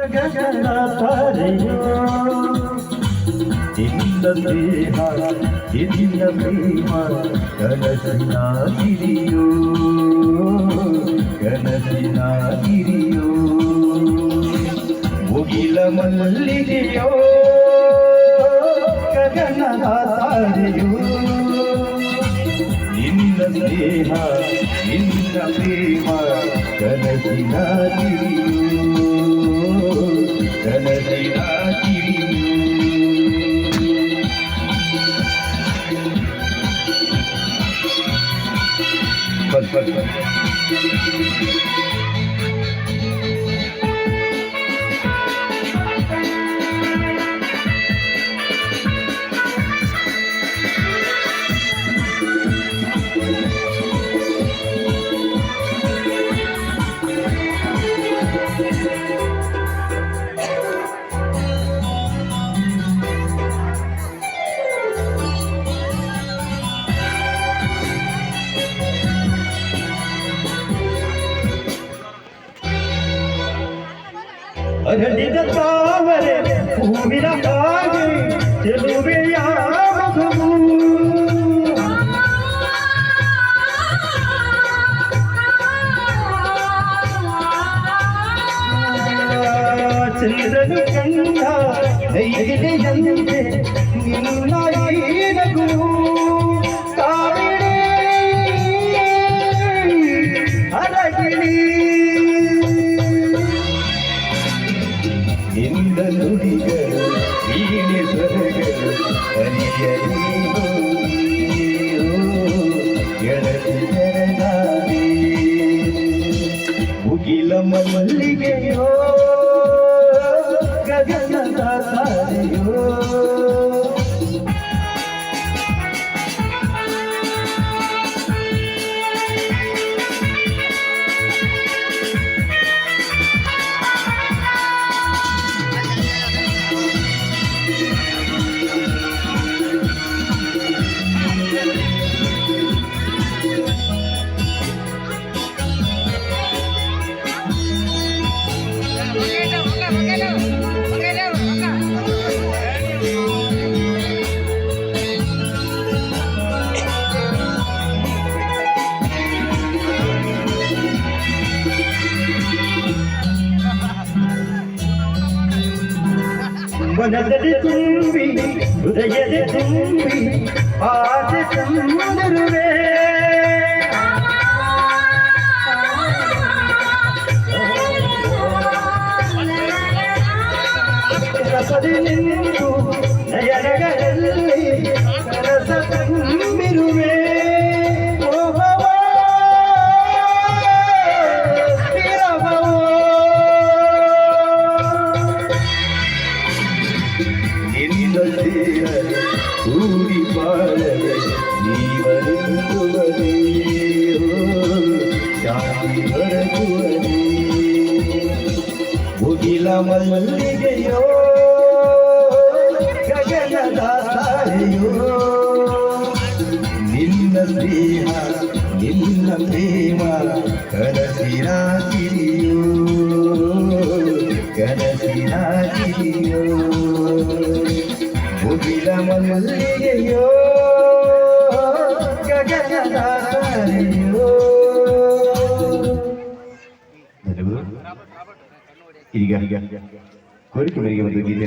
ತಾರೆಯೋ ಇಂದ ಸ್ನೇಹ ಇಂದ ಪ್ರೇಮ ಕನಸಿನ ಗಿರಿಯೋ ಕನಸಿನ ಗಿರಿಯೋ ಮುಗಿಲ ಮಲ್ಲಿಗೆಯೋ ಗಗನದ ತಾರೆಯೋ ನಿನ್ನ ಸ್ನೇಹ ನಿನ್ನ ಪ್ರೇಮ ಕನಸಿನ ಗಿರಿಯೋ ಕನಸಿನ ಗಿರಿಯೋ ಅರಳಿದ ತಾವರೆ ಹೂವಿನ ಹಾಗೆ ಚೆಲುವೆಯ ಮಧುವು ಚಂದ್ರನು ಕಂಡ ದೈವಿದೆಯಂತೆ ನಿನ್ನ ಈ ನಗುವು ಕಾವಿಡೆ ಅರಗಿಣಿ ಇಂದ ನುಡಿಗಳು ವೀಣೆ ಸ್ವರಗಳು ಹರಿಯಲಿ ಗೆಳತಿ ತೆರೆದಾರಿ ಮುಗಿಲ ಮಲ್ಲಿಗೆಯೋ ಗಗನದ ತಾರೆಯೋ ಮನದಲ್ಲಿ ತುಂಬಿ ಹೃದಯದ ತುಂಬಿ ಆಸೆ ಸಂದರುವೆ ರಸದಿ ನಿಂತು ನಯನಗಳಲ್ಲಿ ಕನಸ ತುಂಬಿರುವೆ ಕೂಡಿ ಬಾಳಲೆ ನೀವರುವರೇ ಶಾಂತಿ ಹೊರಗುವರೇ ಮುಗಿಲ ಮಲ್ಲಿಗೆಯೋ ಗಗನದ ತಾರೆಯೋ ನಿನ್ನ ಸ್ನೇಹ ನಿನ್ನ ಪ್ರೇಮ ಕನಸಿನ ಗಿರಿಯೋ ಕನಸಿನ ಗಿರಿಯೋ ಮುಗಿಲ ಮಲ್ಲಿಗೆಯೋ ಗಗನದ ತಾರೆಯೋ ಈಗ ಕೋರಿಕೆ ಮೇರೆಗೆ ಒಂದು ಗೀತೆ